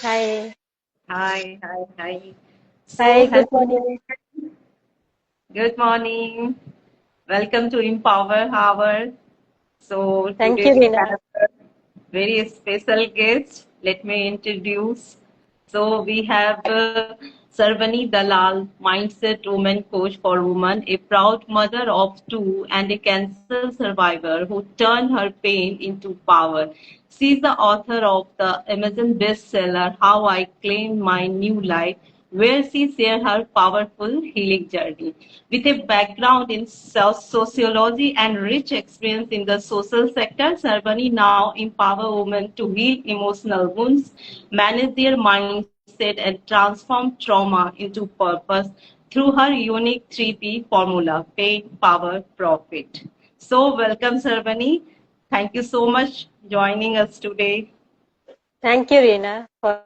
Hi. Hi, hi, hi. So, Hi, good hello, morning. good morning. Welcome to Empower Hour. So, Thank today you, we Rina. have a very special guest. Let me introduce. So, we have Sarvani Dalal, mindset woman coach for women, a proud mother of two, and a cancer survivor who turned her pain into power. She is the author of the Amazon bestseller How I Claimed My New Life, where she shared her powerful healing journey. With a background in sociology and rich experience in the social sector, Sarvani now empower women to heal emotional wounds, manage their mindset, and transform trauma into purpose through her unique 3P formula, pain, power, profit. So, welcome, Sarvani. Thank you so much joining us today. Thank you, Rina, for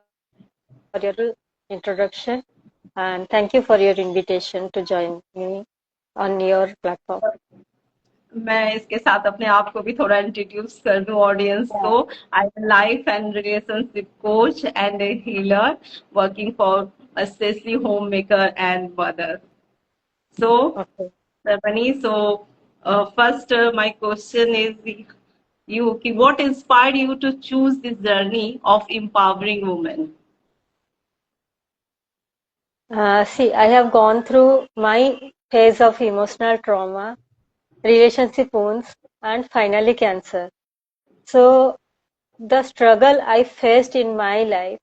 your introduction. And thank you for your invitation to join me on your platform. मैं इसके साथ अपने आप को भी थोड़ा introduce कर दूं ऑडियंस Yeah. को. I am life and relationship coach and A healer working for especially homemaker and mother. So, Okay. Sarvani, so first my question is what inspired you to choose this journey of empowering women? See, I have gone through my phase of emotional trauma, relationship wounds, and finally cancer. So, the struggle I faced in my life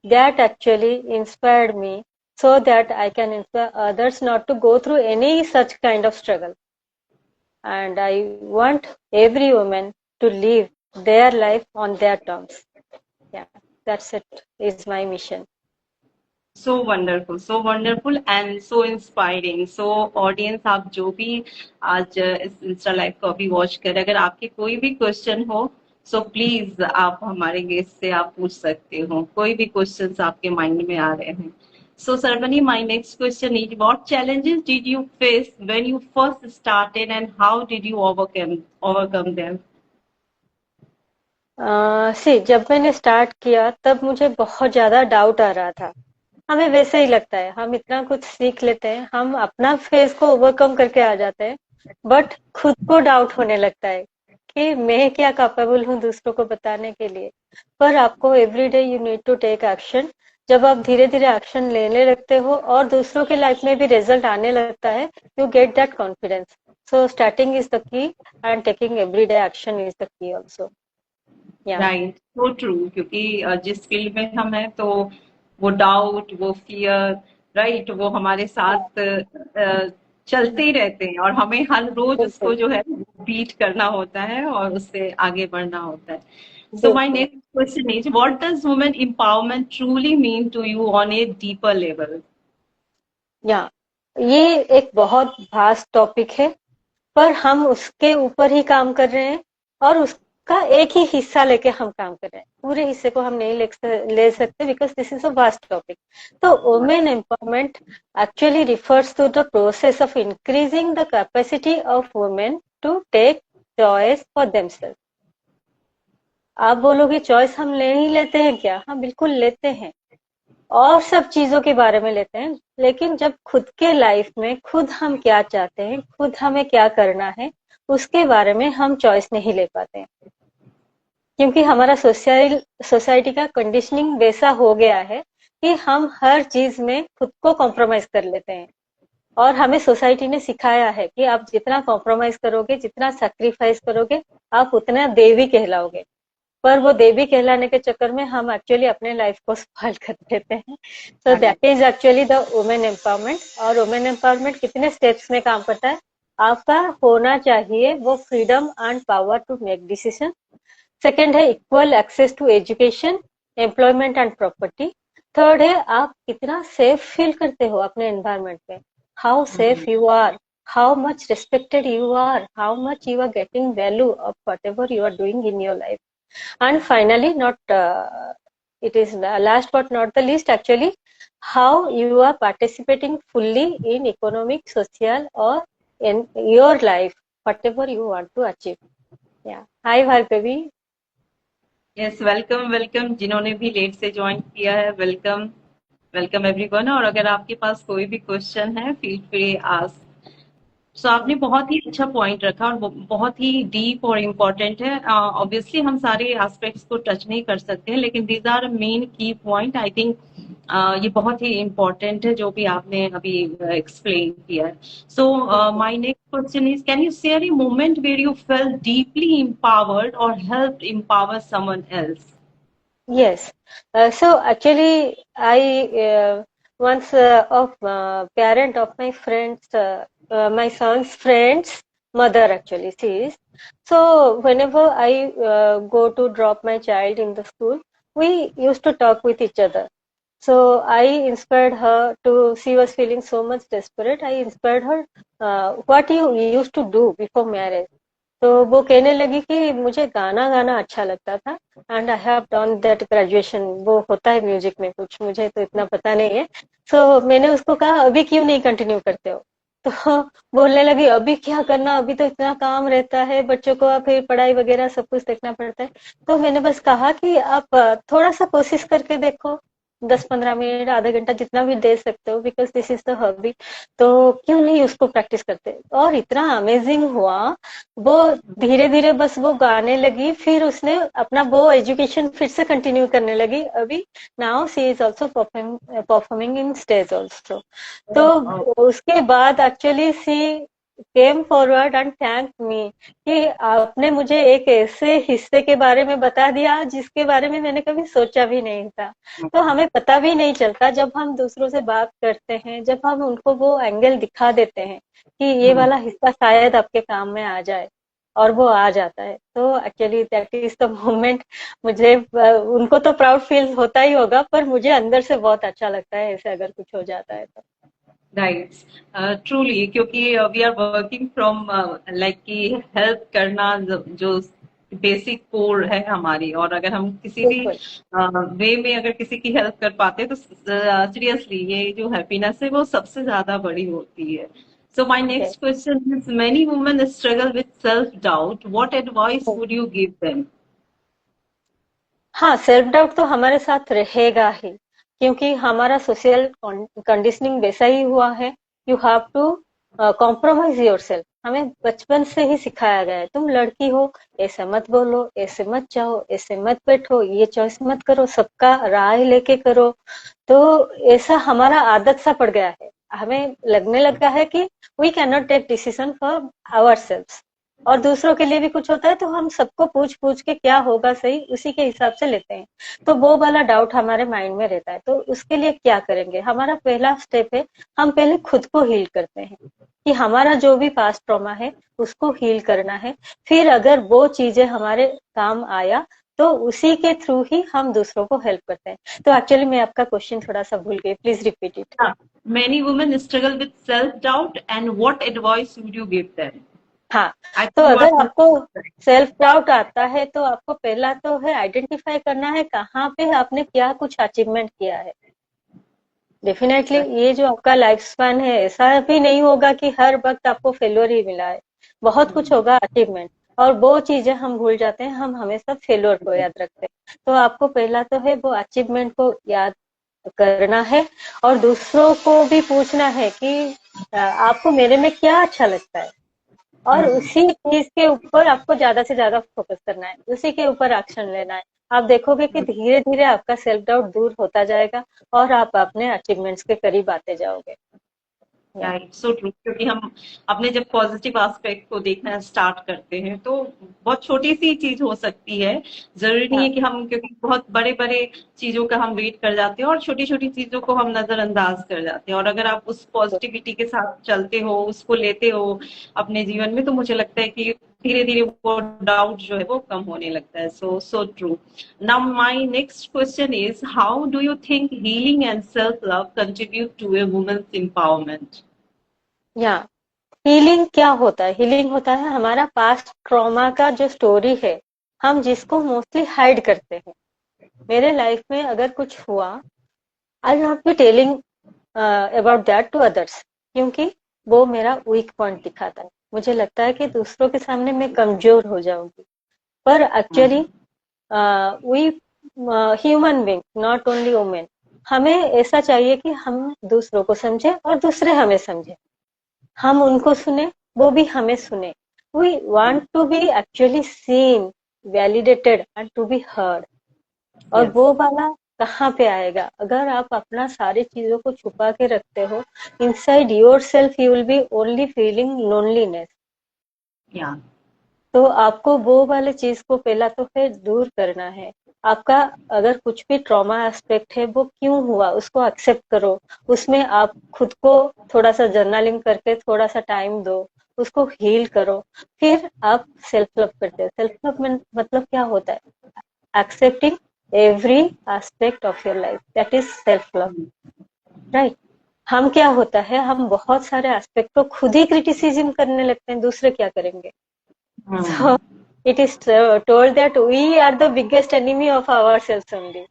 that actually inspired me so that I can inspire others not to go through any such kind of struggle. And I want every woman to live their life on their terms. Yeah, that's it, is my mission. So wonderful and so inspiring. So audience, आप जो भी आज इस Insta live को अभी watch करें, अगर आपके कोई भी क्वेश्चन हो, सो प्लीज आप हमारे गेस्ट से आप पूछ सकते हो कोई भी क्वेश्चंस आपके माइंड में आ रहे हैं. So Sarvani, my next question is, what challenges did you face when you first started, and how did you overcome them? जब मैंने स्टार्ट किया तब मुझे बहुत ज्यादा डाउट आ रहा था. हमें वैसे ही लगता है, हम इतना कुछ सीख लेते हैं, हम अपना फेज को ओवरकम करके आ जाते हैं, बट खुद को डाउट होने लगता है कि मैं क्या कैपेबल हूँ दूसरों को बताने के लिए. पर आपको every day you need to take action. जब आप धीरे धीरे एक्शन लेने लगते हो और दूसरों की लाइफ में भी रिजल्ट आने लगता है, you get that confidence. So starting is the key and taking every day action is the key also. Yeah. Right, so true. क्योंकि जिस फील्ड में हम हैं, तो वो डाउट, वो फियर, राइट, वो हमारे साथ चलते ही रहते हैं, और हमें हर रोज बिल्कुल. उसको जो है बीट करना होता है और उससे आगे बढ़ना होता है. सो माय बिल्कुल. Next question is, what does women empowerment truly mean to you on a deeper level? या, ये एक बहुत वास्ट टॉपिक है, पर हम उसके ऊपर ही काम कर रहे हैं और उसका एक ही हिस्सा लेके हम काम कर रहे हैं. पूरे हिस्से को हम नहीं ले सकते because this is a vast topic. तो women empowerment actually refers to the process of increasing the capacity of women to take choice for themselves. आप बोलोगे चॉइस हम नहीं लेते हैं क्या? हाँ, बिल्कुल लेते हैं, और सब चीजों के बारे में लेते हैं. लेकिन जब खुद के लाइफ में खुद हम क्या चाहते हैं, खुद हमें क्या करना है, उसके बारे में हम चॉइस नहीं ले पाते हैं. क्योंकि हमारा सोसाइटी का कंडीशनिंग वैसा हो गया है कि हम हर चीज में खुद को कॉम्प्रोमाइज कर लेते हैं. और हमें सोसाइटी ने सिखाया है कि आप जितना कॉम्प्रोमाइज करोगे, जितना सेक्रीफाइस करोगे, आप उतना देवी कहलाओगे. पर वो देवी कहलाने के चक्कर में हम एक्चुअली अपने लाइफ को स्पॉइल कर देते हैं. So that is actually the women empowerment. और वुमेन एम्पावरमेंट कितने स्टेप्स में काम करता है? आपका होना चाहिए वो freedom and power to make decision. Second है equal access to education, employment and property. Third है आप कितना सेफ फील करते हो अपने एनवायरमेंट में, how safe you are, how much respected you are, how much you are getting value of whatever you are doing in your life. And finally, not it is the last but not the least, actually, how you are participating fully in economic, social, or in your life, whatever you want to achieve. Yeah. Hi, Bhargavi. Yes, welcome welcome, जिन्होंने भी late से join किया है, welcome welcome everyone. और अगर आपके पास कोई भी क्वेश्चन है, फील फ्री आस्क। सो आपने बहुत ही अच्छा पॉइंट रखा, और बहुत ही डीप और इम्पोर्टेंट है। ऑब्वियसली हम सारे एस्पेक्ट्स को टच नहीं कर सकते हैं, लेकिन दीज आर मेन की पॉइंट, आई थिंक। ये बहुत ही इम्पोर्टेंट है जो भी आपने अभी एक्सप्लेन किया है। So my next question is, can you share a moment where you felt deeply empowered or helped empower someone else? Yes. So actually, I once of parent of my friends, my son's friend's mother actually, she is. So whenever I go to drop my child in the school, we used to talk with each other. So I inspired her to. She was feeling so much desperate. I inspired her. What you used to do before marriage? तो वो कहने लगी कि मुझे गाना गाना अच्छा लगता था, and I have done that graduation, वो होता है म्यूजिक में कुछ, मुझे तो इतना पता नहीं है। सो मैंने उसको कहा अभी क्यों नहीं कंटिन्यू करते हो? तो बोलने लगी अभी क्या करना, अभी तो इतना काम रहता है बच्चों को, फिर पढ़ाई वगैरह सब कुछ देखना पड़ता है। तो मैंने बस कहा कि आप थोड़ा सा कोशिश करके देखो, 10-15 मिनट, आधा घंटा, जितना भी दे सकते हो, because this is the hobby. तो क्यों नहीं उसको प्रैक्टिस करते? और इतना अमेजिंग हुआ वो, धीरे धीरे बस वो गाने लगी, फिर उसने अपना वो एजुकेशन फिर से कंटिन्यू करने लगी। अभी now see is also performing in stage also. तो उसके बाद actually see came forward and thank me कि आपने मुझे एक ऐसे हिस्से के बारे में बता दिया जिसके बारे में मैंने कभी सोचा भी नहीं था। तो हमें पता भी नहीं चलता जब हम दूसरों से बात करते हैं, जब हम उनको वो एंगल दिखा देते हैं कि ये वाला हिस्सा शायद आपके काम में आ जाए, और वो आ जाता है। तो actually that is the moment. मुझे उनको तो प्राउड फील होता ही होगा, पर मुझे अंदर से बहुत अच्छा लगता है ऐसे अगर कुछ हो जाता है तो। राइट, ट्रूली, क्योंकि we are working from like कि हेल्प करना जो बेसिक कोर है हमारी, और अगर हम किसी भी बिल्कुल। वे में अगर किसी की हेल्प कर पाते हैं, तो सीरियसली ये जो हैप्पीनेस है वो सबसे ज्यादा बड़ी होती है। So my next question is, many women struggle with self doubt, what advice would you give them? हाँ, सेल्फ डाउट तो हमारे साथ रहेगा ही, क्योंकि हमारा सोशल कंडीशनिंग वैसा ही हुआ है। You have to compromise yourself. हमें बचपन से ही सिखाया गया है, तुम लड़की हो, ऐसे मत बोलो, ऐसे मत जाओ, ऐसे मत बैठो, ये चॉइस मत करो, सबका राय लेके करो। तो ऐसा हमारा आदत सा पड़ गया है, हमें लगने लगा है कि we can not take decision for ourself. और दूसरों के लिए भी कुछ होता है तो हम सबको पूछ पूछ के क्या होगा सही, उसी के हिसाब से लेते हैं। तो वो वाला डाउट हमारे माइंड में रहता है। तो उसके लिए क्या करेंगे? हमारा पहला स्टेप है, हम पहले खुद को हील करते हैं कि हमारा जो भी पास्ट ट्रॉमा है उसको हील करना है। फिर अगर वो चीजें हमारे काम आया तो उसी के थ्रू ही हम दूसरों को हेल्प करते हैं। तो एक्चुअली मैं आपका क्वेश्चन थोड़ा सा भूल गई, please repeat it. Many women struggle with self doubt and what advice would you give them? हाँ, आई तो थिंक यू अगर आर। आपको सेल्फ डाउट आता है तो आपको पहला तो है आइडेंटिफाई करना है कहाँ पे आपने क्या कुछ अचीवमेंट किया है। डेफिनेटली ये जो आपका लाइफ स्पैन है, ऐसा भी नहीं होगा कि हर वक्त आपको फेल्योर ही मिला है, बहुत कुछ होगा अचीवमेंट। और वो चीजें हम भूल जाते हैं, हम हमेशा फेल्योर को याद रखते हैं। तो आपको पहला तो है वो अचीवमेंट को याद करना है, और दूसरों को भी पूछना है कि आपको मेरे में क्या अच्छा लगता है, और उसी चीज के ऊपर आपको ज्यादा से ज्यादा फोकस करना है, उसी के ऊपर एक्शन लेना है। आप देखोगे कि धीरे धीरे आपका सेल्फ डाउट दूर होता जाएगा और आप अपने अचीवमेंट्स के करीब आते जाओगे। या इट्स सो ट्रू, क्योंकि हम अपने जब पॉजिटिव एस्पेक्ट को देखना स्टार्ट करते हैं, तो बहुत छोटी सी चीज हो सकती है। जरूरी नहीं हाँ, है कि हम, क्योंकि बहुत बड़े बड़े चीजों का हम वेट कर जाते हैं और छोटी छोटी चीजों को हम नजरअंदाज कर जाते हैं। और अगर आप उस पॉजिटिविटी के साथ चलते हो, उसको लेते हो अपने जीवन में, तो मुझे लगता है कि धीरे धीरे वो डाउट जो है वो कम होने लगता है। So so true. Now, my next question is, how do you think healing and self-love contribute to a woman's empowerment? या हीलिंग क्या होता है? हीलिंग होता है हमारा पास्ट ट्रॉमा का जो स्टोरी है, हम जिसको मोस्टली हाइड करते हैं। मेरे लाइफ में अगर कुछ हुआ, I not be telling about that to others, क्योंकि वो मेरा वीक पॉइंट दिखाता है। मुझे लगता है कि दूसरों के सामने मैं कमजोर हो जाऊंगी, पर actually we human being, not only women, हमें ऐसा चाहिए कि हम दूसरों को समझे और दूसरे हमें समझे, हम उनको सुने, वो भी हमें सुने। We want to be actually seen, validated and to be heard. और Yes. वो वाला कहाँ पे आएगा? अगर आप अपना सारी चीजों को छुपा के रखते हो, inside your self you will B only feeling loneliness. Yeah. तो आपको वो वाले चीज को पहला तो फिर दूर करना है। आपका अगर कुछ भी ट्रॉमा एस्पेक्ट है, वो क्यों हुआ उसको एक्सेप्ट करो, उसमें आप खुद को थोड़ा सा जर्नलिंग करके थोड़ा सा टाइम दो, उसको हील करो, फिर आप सेल्फ लव करते हो। सेल्फ लव में मतलब क्या होता है? Accepting every aspect of your life, that is self love, right. हम क्या होता है, हम बहुत सारे एस्पेक्ट को खुद ही क्रिटिसिज्म करने लगते हैं, दूसरे क्या करेंगे। So it is told that we are the biggest enemy of ourselves only.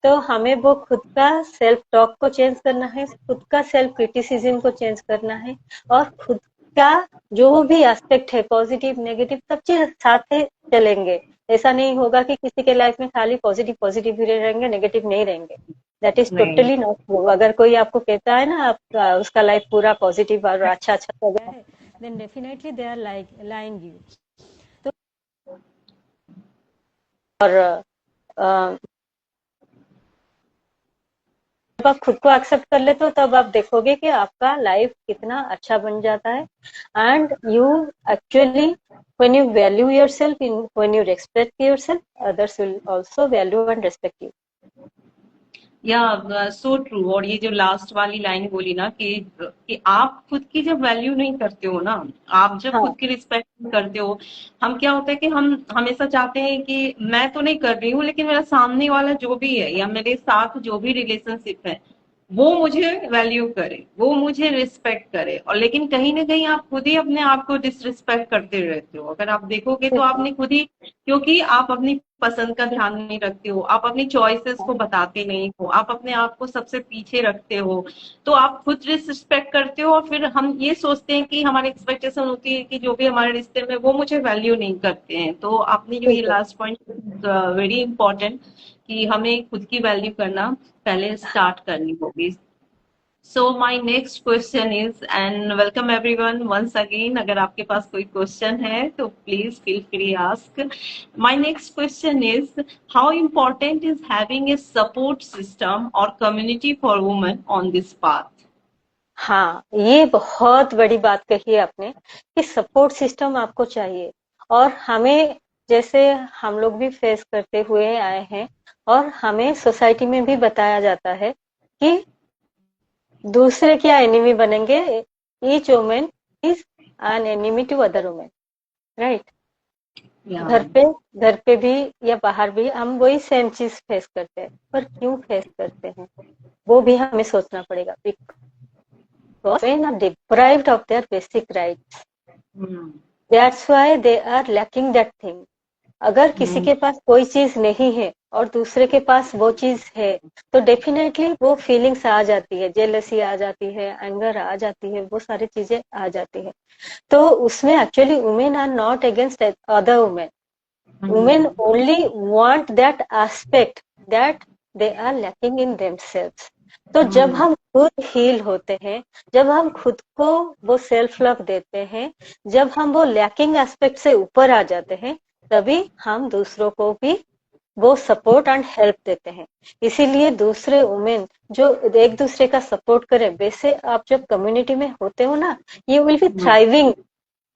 तो हमें वो खुद का सेल्फ टॉक को चेंज करना है, खुद का सेल्फ क्रिटिसिज्म को चेंज करना है, और खुद का जो भी एस्पेक्ट है, पॉजिटिव नेगेटिव सब चीज साथ ही चलेंगे। ऐसा नहीं होगा कि किसी के लाइफ में खाली पॉजिटिव पॉजिटिव ही रहेंगे, नेगेटिव नहीं रहेंगे। दैट इज नहीं. Totally not true. अगर कोई आपको कहता है ना आपका उसका लाइफ पूरा पॉजिटिव और अच्छा अच्छा जगह है, then definitely they are lying you. और जब आप खुद को एक्सेप्ट कर लेते हो, तब आप देखोगे कि आपका लाइफ कितना अच्छा बन जाता है। And you actually when you value yourself, in when you respect yourself, others will also value and respect you. या सो ट्रू. और ये जो लास्ट वाली लाइन बोली ना कि आप खुद की जब वैल्यू नहीं करते हो ना, आप जब हाँ, खुद की रिस्पेक्ट नहीं करते हो, हम क्या होता है कि हम हमेशा चाहते हैं कि मैं तो नहीं कर रही हूँ, लेकिन मेरा सामने वाला जो भी है या मेरे साथ जो भी रिलेशनशिप है वो मुझे वैल्यू करे, वो मुझे रिस्पेक्ट करे। और लेकिन कहीं ना कहीं आप खुद ही अपने आप को डिसरिस्पेक्ट करते रहते हो। अगर आप देखोगे तो आपने खुद ही, क्योंकि आप अपनी पसंद का ध्यान नहीं रखते हो, आप अपनी चॉइसेस को बताते नहीं हो, आप अपने आप को सबसे पीछे रखते हो, तो आप खुद डिसरिस्पेक्ट करते हो। और फिर हम ये सोचते हैं कि हमारी एक्सपेक्टेशन होती है कि जो भी हमारे रिश्ते में वो मुझे वैल्यू नहीं करते हैं। तो आपने जो ये बिल्कुल। लास्ट पॉइंट वेरी इंपॉर्टेंट, कि हमें खुद की वैल्यू करना पहले स्टार्ट करनी होगी। So my next question is, and welcome everyone once again. अगर आपके पास कोई क्वेश्चन है तो please feel free ask. My next question is, how important is having a support system or community for women on this path? हाँ, ये बहुत बड़ी बात कही है आपने कि सपोर्ट सिस्टम आपको चाहिए। और हमें, जैसे हम लोग भी फेस करते हुए आए हैं, और हमें सोसाइटी में भी बताया जाता है कि दूसरे क्या एनिमी बनेंगे, each women is an enemy to other women, right. Yeah. घर पे भी या बाहर भी हम वही सेम चीज फेस करते हैं। पर क्यों फेस करते हैं, वो भी हमें सोचना पड़ेगा। Because women are deprived of their basic rights, that's why they are lacking that thing. अगर किसी के पास कोई चीज नहीं है और दूसरे के पास वो चीज है, तो डेफिनेटली वो फीलिंग्स आ जाती है, जेलसी आ जाती है, एंगर आ जाती है, वो सारी चीजें आ जाती है। तो उसमें actually women are not against other women, women only want that aspect that they are lacking in themselves. तो जब हम खुद हील होते हैं, जब हम खुद को वो सेल्फ लव देते हैं, जब हम वो लैकिंग एस्पेक्ट से ऊपर आ जाते हैं, तभी हम दूसरों को भी वो सपोर्ट एंड हेल्प देते हैं। इसीलिए दूसरे वुमेन जो एक दूसरे का सपोर्ट करे, वैसे आप जब कम्युनिटी में होते हो ना, you will B thriving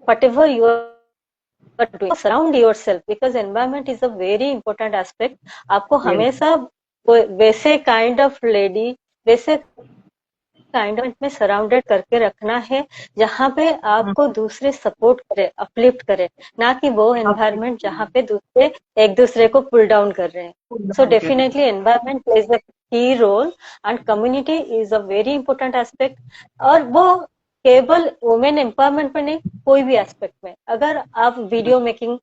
whatever you are doing. Surround yourself because environment is a very important aspect. आपको Yes. हमेशा वैसे काइंड ऑफ लेडी, वैसे काइंड ऑफ में सराउंडेड करके रखना है जहाँ पे आपको दूसरे सपोर्ट करे, अपलिफ्ट करे, ना कि वो एनवायरनमेंट जहाँ पे दूसरे एक दूसरे को पुल डाउन कर रहे हैं। So definitely environment plays a key role and community is a very important aspect. और वो केवल वुमेन एम्पावरमेंट में नहीं, कोई भी एस्पेक्ट में। अगर आप वीडियो मेकिंग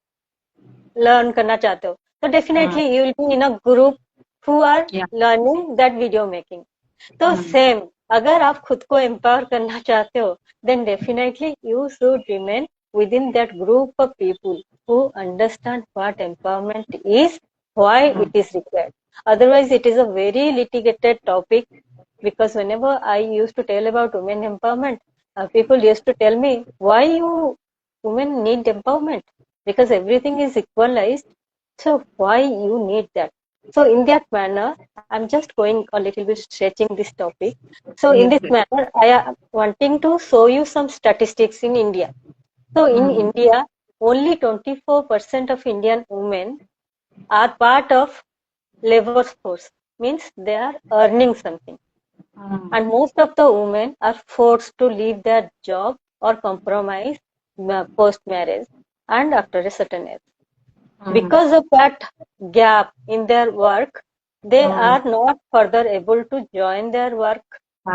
लर्न करना चाहते हो, तो definitely you will be in a group who are Yeah. Learning that video making. तो सेम, अगर आप खुद को एम्पावर करना चाहते हो, then definitely you should remain within that group of people who understand what empowerment is why it is required. Otherwise, it is a very litigated topic, because whenever I used to tell about women empowerment, people used to tell me, why you women need empowerment? Because everything is equalized, so why you need that? So in that manner, I'm just going a little bit stretching this topic. So in Yes, this yes. manner, I am wanting to show you some statistics in India. So in India, only 24% of Indian women are part of labor force, means they are earning something. And most of the women are forced to leave their job or compromise post marriage and after a certain age. Because of that gap in their work, they are not further able to join their work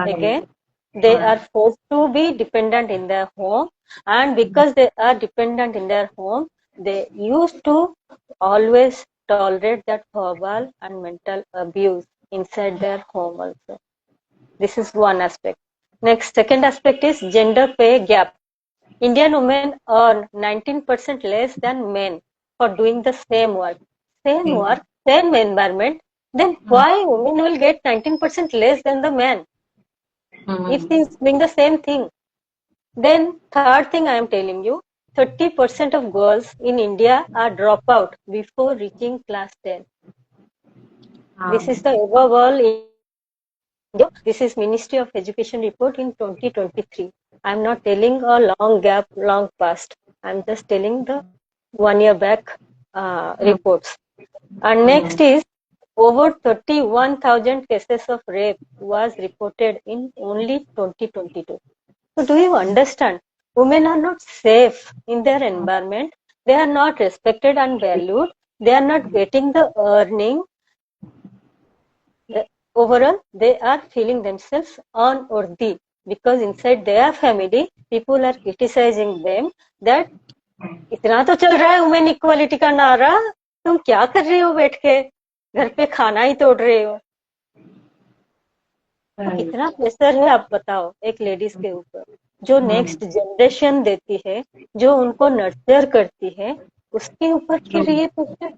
again. They are forced to be dependent in their home, and because they are dependent in their home, they used to always tolerate that verbal and mental abuse inside their home also. This is one aspect. Next, second aspect is gender pay gap. Indian women earn 19% less than men for doing the same work, same environment. Then why women will get 19% less than the man if they is doing the same thing? Then third thing I am telling you, 30% of girls in India are dropout before reaching class 10. This is the overall India. This is Ministry of Education report in 2023. I am not telling a long gap, long past. I am just telling the 1 year back reports. And next is over 31,000 cases of rape was reported in only 2022. So do you understand? Women are not safe in their environment. They are not respected and valued. They are not getting the earning. Overall, they are feeling themselves unworthy because inside their family, people are criticizing them that इतना तो चल रहा है women equality का नारा, तुम क्या कर रही हो बैठ के, घर पे खाना ही तोड़ रहे हो. कितना प्रेशर है आप बताओ एक लेडीज के ऊपर, जो नेक्स्ट जनरेशन देती है, जो उनको नर्चर करती है, उसके ऊपर फिर ये प्रेशर.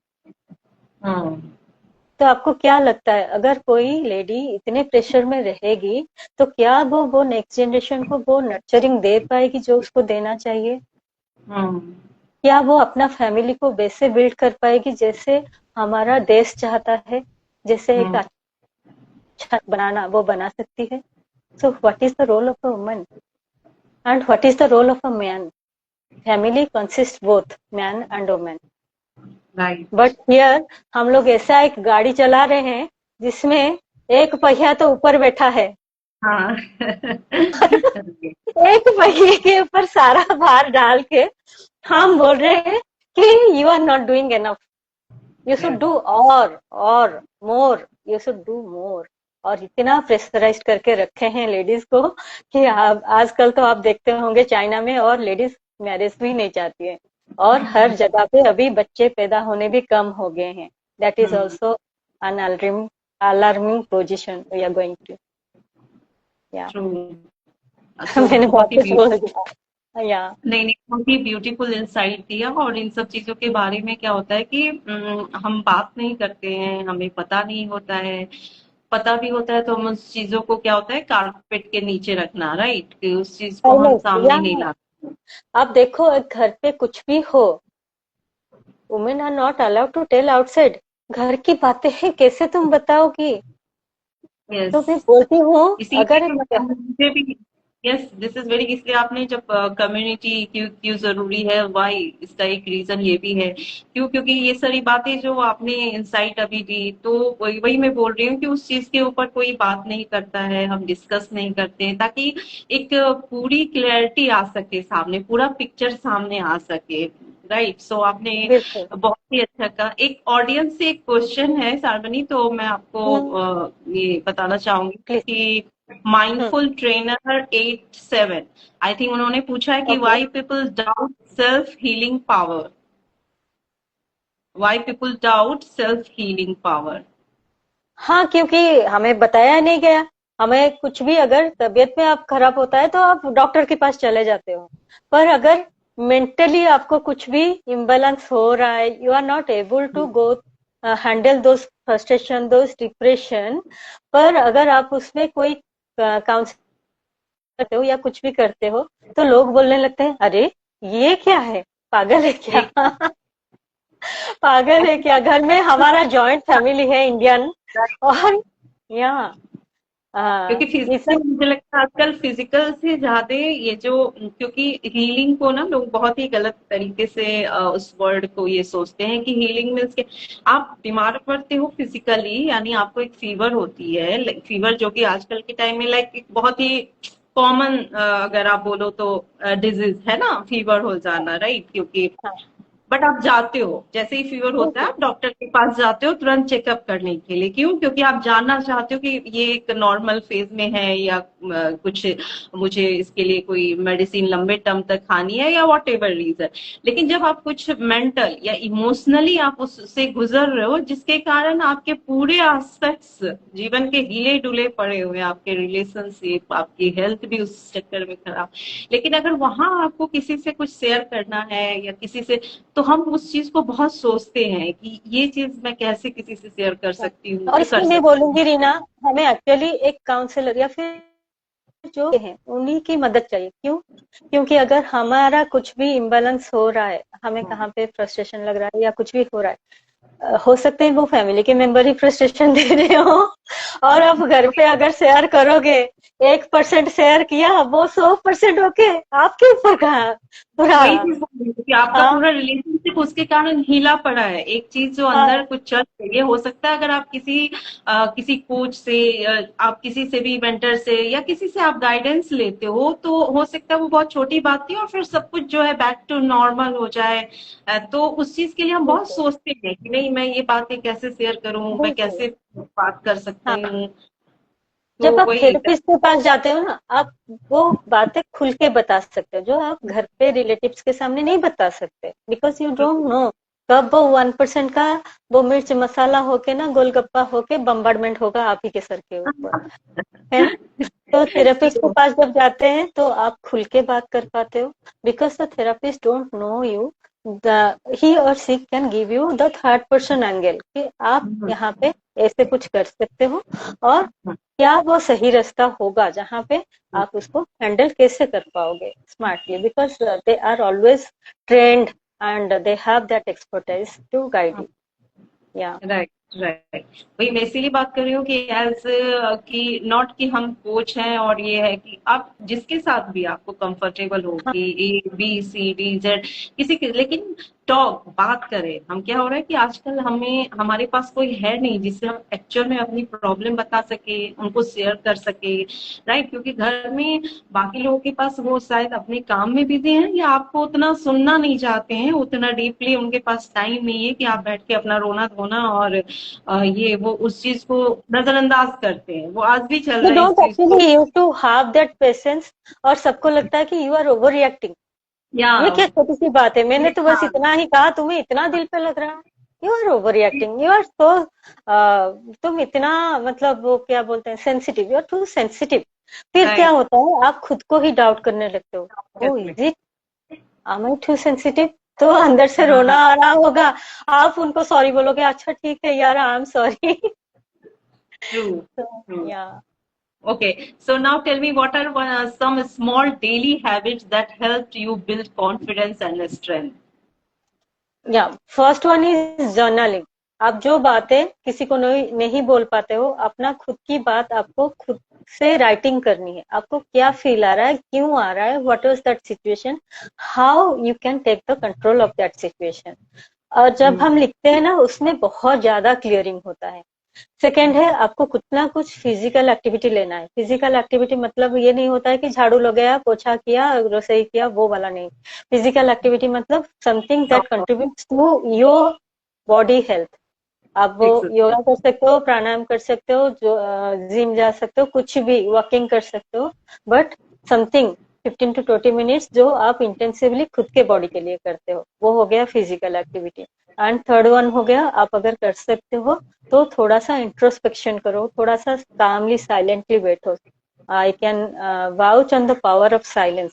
तो आपको क्या लगता है अगर कोई लेडी इतने प्रेशर में रहेगी तो क्या वो नेक्स्ट जनरेशन को वो नर्चरिंग दे पाएगी जो उसको देना चाहिए? क्या वो अपना फैमिली को वैसे बिल्ड कर पाएगी जैसे हमारा देश चाहता है, जैसे एक अच्छा बनाना वो बना सकती है? So what is the role of a woman and what is the role of a man? Family consist both man and woman. But here हम लोग ऐसा एक गाड़ी चला रहे हैं जिसमें एक पहिया तो ऊपर बैठा है. एक पहिए के ऊपर सारा भार डाल के हम बोल रहे हैं कि you are not doing enough, you should do और more, you should do more. और इतना प्रेशराइज करके रखे हैं लेडीज को कि आजकल तो आप देखते होंगे चाइना में और लेडीज मैरिज भी नहीं चाहती है और हर जगह पे अभी बच्चे पैदा होने भी कम हो गए हैं. That is also an alarming position we are going to. Yeah. मैंने बहुत कुछ बोल दिया. नहीं, बहुत ही ब्यूटीफुल इंसाइट दिया. और इन सब चीजों के बारे में क्या होता है कि हम बात नहीं करते हैं, हमें पता नहीं होता है. पता भी होता है तो हम उस चीजों को क्या होता है कारपेट के नीचे रखना, राइट, कि उस चीज को हम सामने नहीं लाते. आप देखो घर पे कुछ भी हो, women are not allowed to tell outside. घर की बातें हैं कैसे तुम बताओगी? yes. तो मैं बोलती हूँ अगर मुझे भी यस दिस इज वेरी, इसलिए आपने जब कम्युनिटी क्यों जरूरी है, वाई, इसका एक रीजन ये भी है क्योंकि ये सारी बातें जो आपने इंसाइट अभी दी, तो वही मैं बोल रही हूँ कि उस चीज के ऊपर कोई बात नहीं करता है, हम डिस्कस नहीं करते हैं ताकि एक पूरी क्लैरिटी आ सके सामने, पूरा पिक्चर सामने आ सके, राइट. सो आपने बहुत ही अच्छा कहा. एक ऑडियंस से एक क्वेश्चन है सार्वनी, तो मैं आपको ये बताना चाहूंगी कि माइंडफुल ट्रेनर 87 आई थिंक उन्होंने पूछा है कि why people doubt self healing power. Why people doubt self healing power. हाँ, क्योंकि हमें बताया नहीं गया. हमें कुछ भी अगर तबीयत में आप खराब होता है तो आप डॉक्टर के पास चले जाते हो, पर अगर मेंटली आपको कुछ भी इम्बैलेंस हो रहा है, you are not able to go handle those frustration, those depression. पर अगर आप उसमें कोई काउंसलिंग करते हो या कुछ भी करते हो, तो लोग बोलने लगते हैं, अरे ये क्या है, पागल है क्या? एक पागल है क्या? घर में हमारा जॉइंट फैमिली है इंडियन, और यहाँ क्योंकि इसी। फिजिकल, मुझे लगता है आजकल फिजिकल से ज्यादा ये जो, क्योंकि हीलिंग को ना लोग बहुत ही गलत तरीके से उस वर्ड को ये सोचते हैं कि हीलिंग मीन्स के आप बीमार पड़ते हो फिजिकली, यानी आपको एक फीवर होती है, फीवर जो कि आजकल के टाइम में लाइक एक बहुत ही कॉमन, अगर आप बोलो तो डिजीज है ना, फीवर हो जाना, राइट? क्योंकि हाँ, बट आप जाते हो, जैसे ही फीवर होता है बिल्कुल। आप डॉक्टर के पास जाते हो तुरंत चेकअप करने के लिए। क्यों? क्योंकि आप जानना चाहते हो कि ये एक नॉर्मल फेज में है या कुछ मुझे इसके लिए कोई मेडिसिन लंबे टर्म तक खानी है या वॉट एवर रीजन। लेकिन जब आप कुछ मेंटल या इमोशनली आप उससे गुजर रहे हो, जिसके कारण आपके पूरे एस्पेक्ट्स जीवन के हिले डुले पड़े हुए हैं, आपके रिलेशनशिप, आपकी हेल्थ भी उस चक्कर में खराब। लेकिन अगर वहां आपको किसी से कुछ शेयर करना है या किसी से, तो हम उस चीज को बहुत सोचते हैं कि ये चीज मैं कैसे किसी से शेयर कर सकती हूँ और या कर इसमें मैं सकती हूँ। बोलूंगी रीना, हमें एक्चुअली एक काउंसलर या फिर जो हैं उन्हीं की मदद चाहिए। क्यों? क्योंकि अगर हमारा कुछ भी इम्बैलेंस हो रहा है, हमें कहाँ पे फ्रस्ट्रेशन लग रहा है या कुछ भी हो रहा है, हो सकते हैं वो फैमिली के मेंबर ही फ्रस्ट्रेशन दे रहे हो, और आप घर पे अगर शेयर करोगे, 1% शेयर किया, वो 100% होके आपके ऊपर कहा पूरा। वही चीज बोल रही हूँ कि आपका हाँ, पूरा रिलेशनशिप उसके कारण हिला पड़ा है, एक चीज जो अंदर हाँ, कुछ चल रही है। हो सकता है अगर आप किसी कोच से, आप किसी से भी मेंटर से या किसी से आप गाइडेंस लेते हो, तो हो सकता है वो बहुत छोटी बात थी और फिर सब कुछ जो है बैक टू नॉर्मल हो जाए। तो उस चीज के लिए हम बहुत बिल्कुल, सोचते हैं कि नहीं, मैं ये बातें कैसे शेयर करूं, मैं बिल्कुल। कैसे बात कर सकती हाँ, हूँ। तो जब आप वही। थेरेपिस्ट के पास जाते हो ना, आप वो बातें खुल के बता सकते हो जो आप घर पे रिलेटिव्स के सामने नहीं बता सकते, बिकॉज यू डोंट नो कब वो 1% का वो मिर्च मसाला होके ना गोलगप्पा होके बम्बार्डमेंट होगा आप ही के सर के ऊपर, है ना? तो थेरेपिस्ट के पास जब जाते हैं तो आप खुल के बात कर पाते हो, because the therapist don't know you, he or she can give you the third person angle कि आप यहाँ पे ऐसे कुछ कर सकते हो, और क्या वो सही रास्ता होगा जहाँ पे आप उसको हैंडल कैसे कर पाओगे smartly, because they are always trained and they have that expertise to guide you. या राइट, राइट। वही मैं इसीलिए बात कर रही हूँ कि एज कि नॉट कि हम कोच हैं, और ये है कि आप जिसके साथ भी आपको कंफर्टेबल हो हाँ, कि A B C D Z किसी के, लेकिन टॉक बात करें। हम क्या हो रहा है कि आजकल हमें हमारे पास कोई है नहीं जिससे हम एक्चुअल में अपनी प्रॉब्लम बता सके, उनको शेयर कर सके, राइट? क्योंकि घर में बाकी लोगों के पास वो शायद अपने काम में बिजी हैं या आपको उतना सुनना नहीं चाहते हैं, उतना डीपली उनके पास टाइम नहीं है कि आप बैठ के अपना रोना धोना और ये वो उस चीज को नजरअंदाज करते हैं। वो आज भी चल यू रहा है इस डोंट चीज को। Actually use to have that patience, और सबको लगता है कि यू आर ओवर रिएक्टिंग। या ये क्या छोटी सी बात है, मैंने तो बस हाँ, इतना ही कहा, तुम्हें इतना दिल पे लग रहा है? You are overreacting, you are so, तुम इतना, मतलब वो क्या बोलते हैं, sensitive, you are too sensitive. फिर क्या राइट। होता है, आप खुद को ही डाउट करने लगते हो, oh is it, am I too sensitive? तो अंदर से रोना हाँ, आ रहा होगा, आप उनको सॉरी बोलोगे, अच्छा ठीक है यार, आई एम सॉरी। ट्रू, तो ट्रू। या Okay, so now tell me, what are some small daily habits that helped you build confidence and strength? या फर्स्ट वन इज जर्नलिंग। आप जो बातें किसी को नहीं बोल पाते हो, अपना खुद की बात आपको खुद से राइटिंग करनी है। आपको क्या फील आ रहा है, क्यों आ रहा है, what was that situation, how you can take the control of that situation. और जब Hmm. हम लिखते हैं ना, उसमें बहुत ज्यादा क्लियरिंग होता है। सेकेंड है, आपको कुछ ना कुछ फिजिकल एक्टिविटी लेना है। फिजिकल एक्टिविटी मतलब ये नहीं होता है कि झाड़ू लगाया, पोछा किया, रसोई किया, वो वाला नहीं। फिजिकल एक्टिविटी मतलब something that contributes to your body health. आप वो Excellent. योगा कर सकते हो, प्राणायाम कर सकते हो, जो जिम जा सकते हो, कुछ भी वॉकिंग कर सकते हो, बट समथिंग 15 to 20 मिनट्स जो आप इंटेंसिवली खुद के बॉडी के लिए करते हो, वो हो गया physical activity. And third one हो गया, आप अगर कर सकते हो तो थोड़ा सा इंट्रोस्पेक्शन करो, थोड़ा सा कामली साइलेंटली बैठो। I can vouch on the power of silence.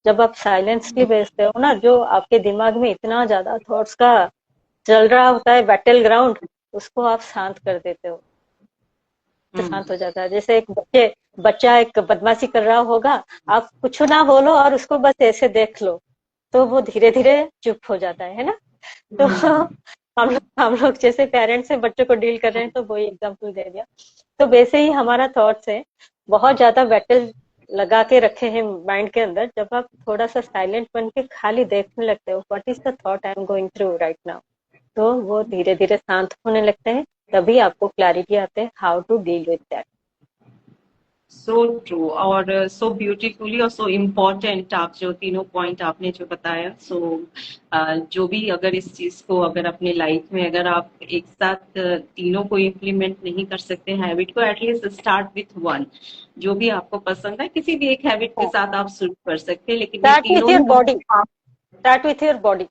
जब आप साइलेंसली बैठते हो ना, जो आपके दिमाग में इतना ज्यादा थॉट्स का चल रहा होता है बैटल ग्राउंड, उसको आप शांत कर देते हो, तो शांत हो जाता है। जैसे एक बच्चा एक बदमाशी कर रहा होगा, आप कुछ ना बोलो और उसको बस ऐसे देख लो, तो वो धीरे धीरे चुप हो जाता है ना। तो हम लोग जैसे पेरेंट्स से बच्चों को डील कर रहे हैं, तो वही एग्जाम्पल दे दिया। तो वैसे ही हमारा थॉट्स है, बहुत ज्यादा बैटल लगा के रखे हैं माइंड के अंदर। जब आप थोड़ा सा साइलेंट बन के खाली देखने लगते हो, what is the thought I am going through right now, तो वो धीरे धीरे शांत होने लगते हैं। तभी आपको क्लैरिटी आते हैं how to deal with that. So true और सो ब्यूटीफुली और सो इम्पोर्टेंट आप जो तीनों पॉइंट आपने जो बताया। सो जो भी अगर इस चीज को अगर अपने लाइफ में अगर आप एक साथ तीनों को इम्प्लीमेंट नहीं कर सकते हैबिट को, एटलीस्ट स्टार्ट विथ वन। जो भी आपको पसंद है किसी भी एक हैबिट के साथ आप शुरू कर सकते हैं, लेकिन ये स्टार्ट विथ तीनों your he body, start with your body.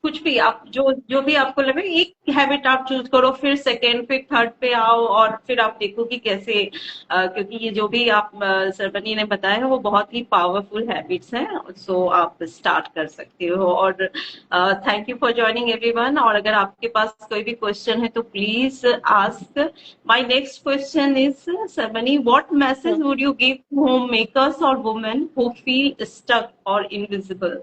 कुछ भी आप जो जो भी आपको लगे एक हैबिट आप चूज करो, फिर सेकेंड फिर थर्ड पे आओ और फिर आप देखो कि कैसे क्योंकि ये जो भी आप सरबनी ने बताया है वो बहुत ही पावरफुल हैबिट्स हैं। सो आप स्टार्ट कर सकते हो। और thank you for joining everyone. और अगर आपके पास कोई भी क्वेश्चन है तो please ask. My next question is Sarbani, what message would you give to home makers और वुमेन हु फील स्टक और invisible?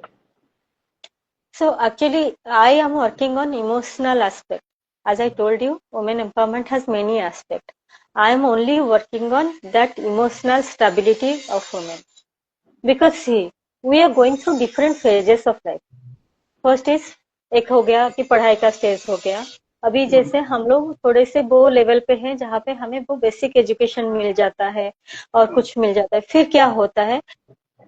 So actually, I am working on emotional aspect. As I told you, women empowerment has many aspects. I am only working on that emotional stability of women. Because see, we are going through different phases of life. First is, एक हो गया कि पढ़ाई का stage हो गया। अभी जैसे हम लोग थोड़े से वो लेवल पे हैं जहाँ पे हमें वो बेसिक एजुकेशन मिल जाता है और कुछ मिल जाता है। फिर क्या होता है,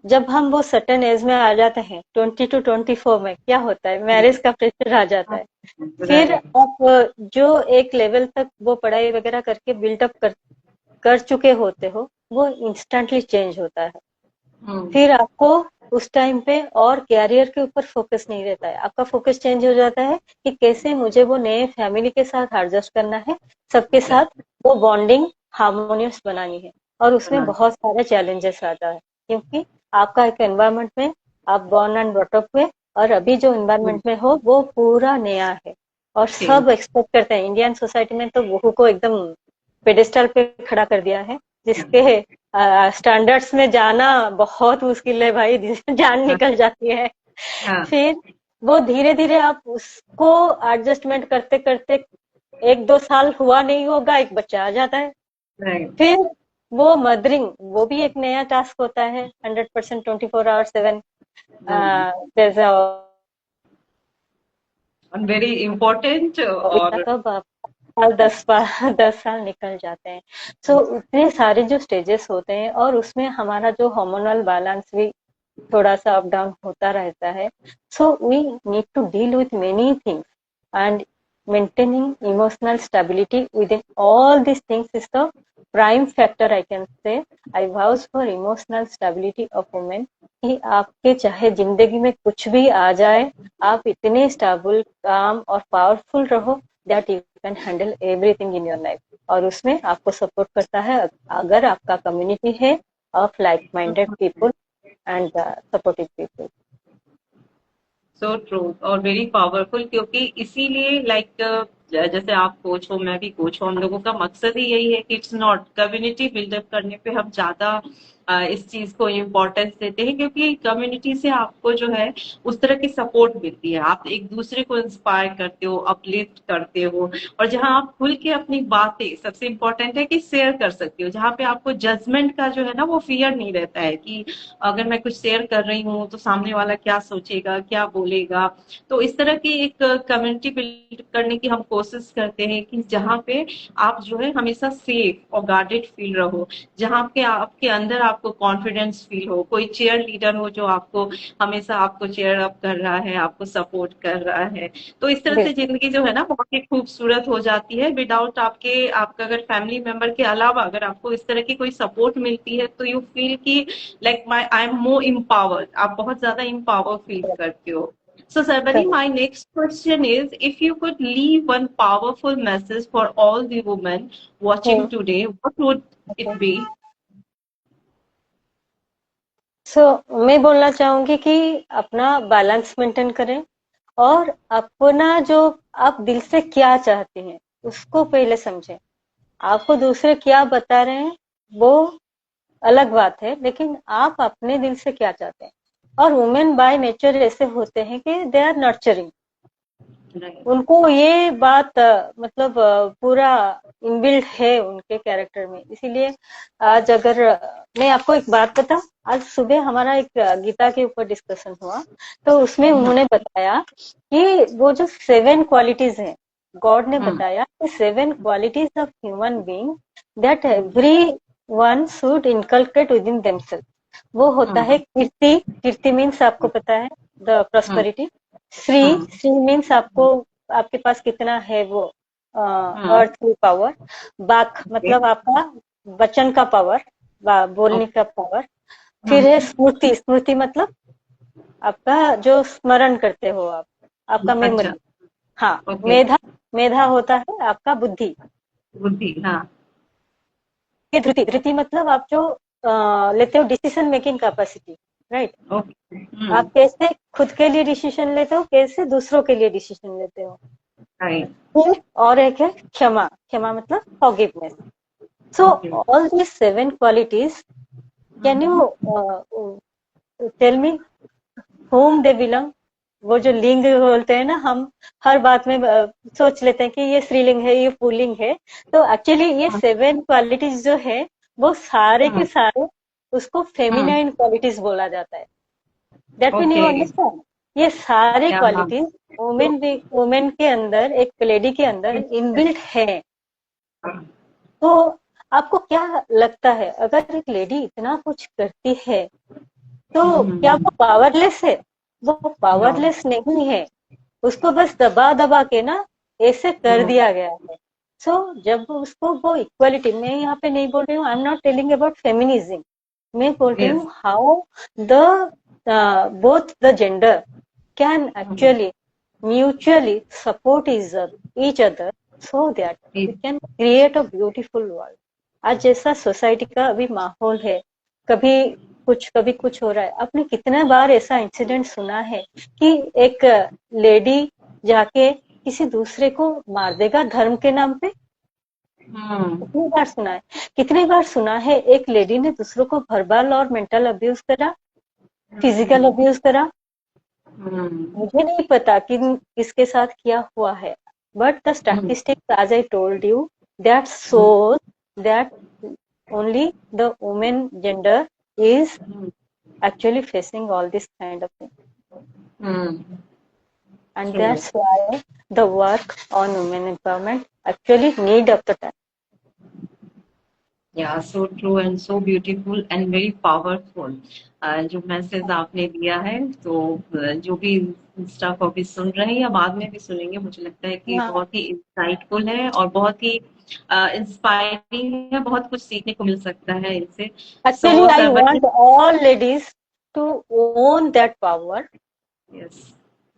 जब हम वो सर्टेन एज में आ जाते हैं 20 to 24 में, क्या होता है, मैरिज का प्रेशर आ जाता है। फिर आप जो एक लेवल तक वो पढ़ाई वगैरह करके बिल्डअप कर चुके होते हो, वो इंस्टेंटली चेंज होता है। फिर आपको उस टाइम पे और कैरियर के ऊपर फोकस नहीं रहता है, आपका फोकस चेंज हो जाता है कि कैसे मुझे वो नए फैमिली के साथ एडजस्ट करना है, सबके साथ वो बॉन्डिंग हार्मोनियस बनानी है। और उसमें बहुत सारे चैलेंजेस आता है, क्योंकि आपका एक एनवायरनमेंट में आप बॉर्न एंड ब्रॉट अप हुए, और अभी जो एनवायरनमेंट में हो वो पूरा नया है। और सब एक्सपेक्ट करते हैं, इंडियन सोसाइटी में तो बहू को एकदम पेडेस्टल पे खड़ा कर दिया है, जिसके स्टैंडर्ड्स में जाना बहुत मुश्किल है भाई, जान निकल जाती है। फिर वो धीरे धीरे आप उसको एडजस्टमेंट करते करते 1-2 साल हुआ नहीं होगा, एक बच्चा आ जाता है। फिर वो मदरिंग, वो भी एक नया टास्क होता है, 100% 24/7 वेरी इम्पोर्टेंट। और कब आप 10 साल निकल जाते हैं। सो इतने सारे जो स्टेजेस होते हैं, और उसमें हमारा जो हार्मोनल बैलेंस भी थोड़ा सा अप डाउन होता रहता है। So we need to deal with many things, and maintaining emotional stability within all these things is the prime factor, I can say. I vouch for emotional stability of women, कि आपके चाहे जिंदगी में कुछ भी आ जाए, आप इतने स्टेबल, काम और पावरफुल रहो that you can handle everything in your life. और उसमें आपको सपोर्ट करता है अगर आपका कम्युनिटी है of like minded people and supportive people. So true और वेरी पावरफुल, क्योंकि इसीलिए जैसे आप कोच हो मैं भी कोच हूँ, हम लोगों का मकसद ही यही है कि इट्स नॉट कम्युनिटी बिल्डअप करने पे हम ज्यादा इस चीज को इम्पोर्टेंस देते हैं, क्योंकि कम्युनिटी से आपको जो है उस तरह की सपोर्ट मिलती है, आप एक दूसरे को इंस्पायर करते हो, अपलिफ्ट करते हो, और जहां आप खुल के अपनी बातें, सबसे इम्पोर्टेंट है कि शेयर कर सकते हो, जहाँ पे आपको जजमेंट का जो है ना वो फियर नहीं रहता है कि अगर मैं कुछ शेयर कर रही हूँ तो सामने वाला क्या सोचेगा, क्या बोलेगा। तो इस तरह की एक कम्युनिटी बिल्ड करने की हम कोशिश करते हैं कि जहाँ पे आप जो है हमेशा सेफ और गार्डेड फील रहो, जहाँ पे आपके अंदर आपको कॉन्फिडेंस फील हो, कोई चेयर लीडर हो जो आपको हमेशा आपको चेयर अप कर रहा है, आपको सपोर्ट कर रहा है। तो इस तरह से जिंदगी जो है ना बहुत ही खूबसूरत हो जाती है। विदाउट आपका अगर फैमिली मेंबर के अलावा अगर आपको इस तरह की कोई सपोर्ट मिलती है तो यू फील की like I am more empowered, आप बहुत ज्यादा empower फील करते हो। So Sarvani, my next question is, if you could leave one powerful message for all the women watching today, what would it be? मैं बोलना चाहूंगी कि अपना बैलेंस मेंटेन करें, और अपना जो आप दिल से क्या चाहते हैं उसको पहले समझें। आपको दूसरे क्या बता रहे हैं वो अलग बात है, लेकिन आप अपने दिल से क्या चाहते हैं। और वुमेन बाय नेचर ऐसे होते हैं कि दे आर नर्चरिंग, राइट। उनको ये बात मतलब पूरा इनबिल्ट है उनके कैरेक्टर में। इसीलिए आज अगर मैं आपको एक बात बताऊं, आज सुबह हमारा एक गीता के ऊपर डिस्कशन हुआ, तो उसमें उन्होंने बताया कि वो जो 7 क्वालिटीज हैं, गॉड ने बताया कि 7 qualities of human being that everyone should inculcate within themself. वो होता है कीर्ति, कीर्ति मीन्स आपको पता है द प्रॉस्पेरिटी। श्री, श्री मीन्स आपको, आपके पास कितना है वो अर्थ की पावर। बाक मतलब आपका वचन का पावर, बोलने का पावर। फिर है स्मृति, स्मृति मतलब आपका जो स्मरण करते हो आप, आपका मेमोरी। अच्छा। हाँ, ओके। मेधा, मेधा होता है आपका बुद्धि। बुद्धि, हाँ। ये धृति, धृति मतलब आप जो लेते हो decision making capacity, right. Okay. आप कैसे खुद के लिए डिसीजन लेते हो, कैसे दूसरों के लिए डिसीजन लेते हो। राइट। फिर और एक है क्षमा, क्षमा मतलब forgiveness. So all these 7 qualities, can you tell me whom they belong? वो जो लिंग बोलते हैं ना, हम हर बात में सोच लेते हैं कि ये स्त्रीलिंग है, ये पुल्लिंग है। तो एक्चुअली ये 7 क्वालिटीज जो है वो सारे के सारे उसको फेमिनाइन क्वालिटीज बोला जाता है। That mean you okay. Understand, ये सारे या क्वालिटीज वुमेन वुमेन के अंदर, एक लेडी के अंदर इनबिल्ट है। तो आपको क्या लगता है, अगर एक लेडी इतना कुछ करती है तो क्या वो पावरलेस है? वो नो। पावरलेस नहीं है, उसको बस दबा दबा के ना ऐसे कर दिया गया है। सो जब उसको वो इक्वलिटी, मैं यहाँ पे नहीं बोल रही हूँ, I am not telling about feminism, मैं बोल रही यस। हूँ how the both the gender can actually mutually support each other so that we can create a beautiful world. आज जैसा सोसाइटी का अभी माहौल है, कभी कुछ हो रहा है। आपने कितने बार ऐसा इंसिडेंट सुना है कि एक लेडी जाके किसी दूसरे को मार देगा धर्म के नाम पे? कितनी बार सुना है, कितनी बार सुना है एक लेडी ने दूसरों को वर्बल और मेंटल अब्यूज करा, फिजिकल अब्यूज करा। मुझे नहीं पता कि किसके साथ किया हुआ है, but the statistics as I told you that shows that only the women gender is actually facing all this kind of thing, and True. that's why the work on women empowerment actually need of the time. Yeah, so true and so beautiful and very powerful. जो message आपने दिया है, तो जो भी staff अभी सुन रहे हैं या बाद में भी सुनेंगे, मुझे लगता है कि हाँ, बहुत ही इंसाइटफुल है और बहुत ही इंस्पायरिंग है, बहुत कुछ सीखने को मिल सकता है इनसे। actually so I Sarvani. want all ladies to own that power, yes.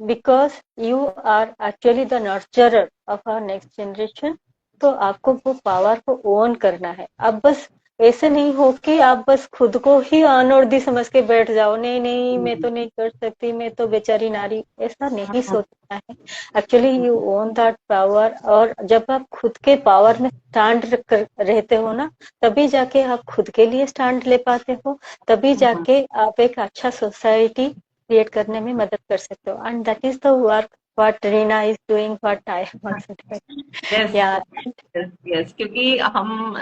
because you are actually the nurturer of our next generation. तो आपको वो पावर को ओन करना है। अब बस ऐसे नहीं हो कि आप बस खुद को ही अनवर्दी समझ के बैठ जाओ, नहीं नहीं मैं तो नहीं कर सकती, मैं तो बेचारी नारी, ऐसा नहीं सोचना है। Actually you own that power, और जब आप खुद के पावर में स्टैंड रहते हो ना, तभी जाके आप खुद के लिए स्टैंड ले पाते हो, तभी जाके आप एक अच्छा सोसाइटी क्रिएट करने में मदद कर सकते हो। And that is the work what Reena is doing, what I am also yes. Doing. या यस, क्योंकि हम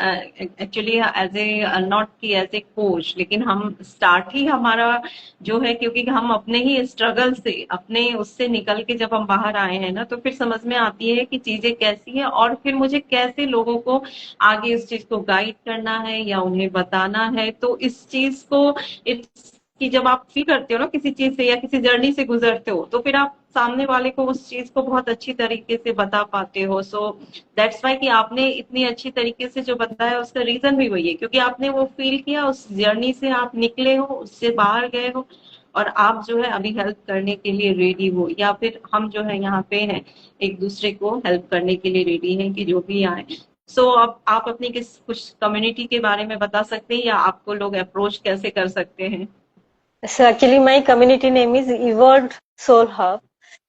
एक्चुअली एज ए नॉट की एज ए कोच, लेकिन हम स्टार्ट ही हमारा जो है, क्योंकि हम अपने ही स्ट्रगल से, अपने उससे निकल के जब हम बाहर आए हैं ना, तो फिर समझ में आती है कि चीजें कैसी है और फिर मुझे कैसे लोगों को आगे इस चीज को गाइड करना है या उन्हें बताना है। तो इस चीज को इट्स कि जब आप फील करते हो ना किसी चीज से या किसी जर्नी से गुजरते हो, तो फिर आप सामने वाले को उस चीज को बहुत अच्छी तरीके से बता पाते हो। सो दैट्स वाई कि आपने इतनी अच्छी तरीके से जो बताया, उसका रीजन भी वही है, क्योंकि आपने वो फील किया, उस जर्नी से आप निकले हो, उससे बाहर गए हो, और आप जो है अभी हेल्प करने के लिए रेडी हो, या फिर हम जो है यहाँ पे हैं एक दूसरे को हेल्प करने के लिए रेडी हैं कि जो भी आए। सो अब आप अपनी कुछ कम्युनिटी के बारे में बता सकते हैं, या आपको लोग अप्रोच कैसे कर सकते हैं? So actually my community name is Evolved Soul Hub.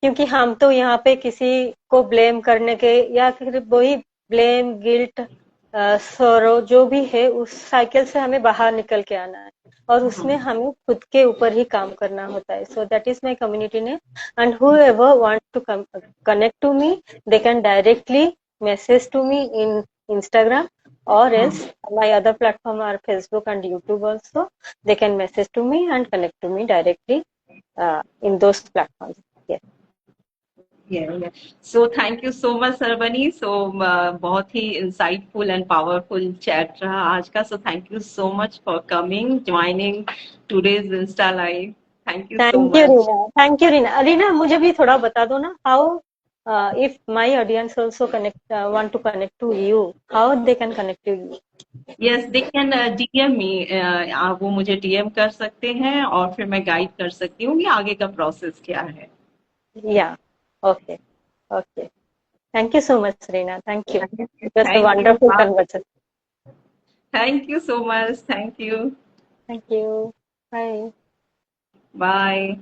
क्योंकि हम तो यहाँ पे किसी को ब्लेम करने के या फिर वही ब्लेम गिल्ट सरो जो भी है उस साइकिल से हमें बाहर निकल के आना है और उसमें हमें खुद के ऊपर ही काम करना होता है. So that is my community name and whoever want to connect to me, they can directly message to me in Instagram, or else my other platform are Facebook and YouTube also. They can message to me and connect to me directly in those platforms. Yes. Yeah. So thank you so much, Sarvani. So बहुत ही insightful and powerful chat रहा आज का. So thank you so much for coming, joining today's Insta Live. Thank you so Thank you, much. Reena. Thank you, Reena. Reena, मुझे भी थोड़ा बता दो ना, how if my audience also want to connect to you, how they can connect to you? Yes, they can DM me. वो मुझे DM कर सकते हैं और फिर मैं गाइड कर सकती हूँ कि आगे का प्रोसेस क्या है. Yeah. Okay. Okay. Thank you so much, Reena. Thank you. It was a Thank you. wonderful conversation. Thank you so much. Thank you. Thank you. Bye. Bye.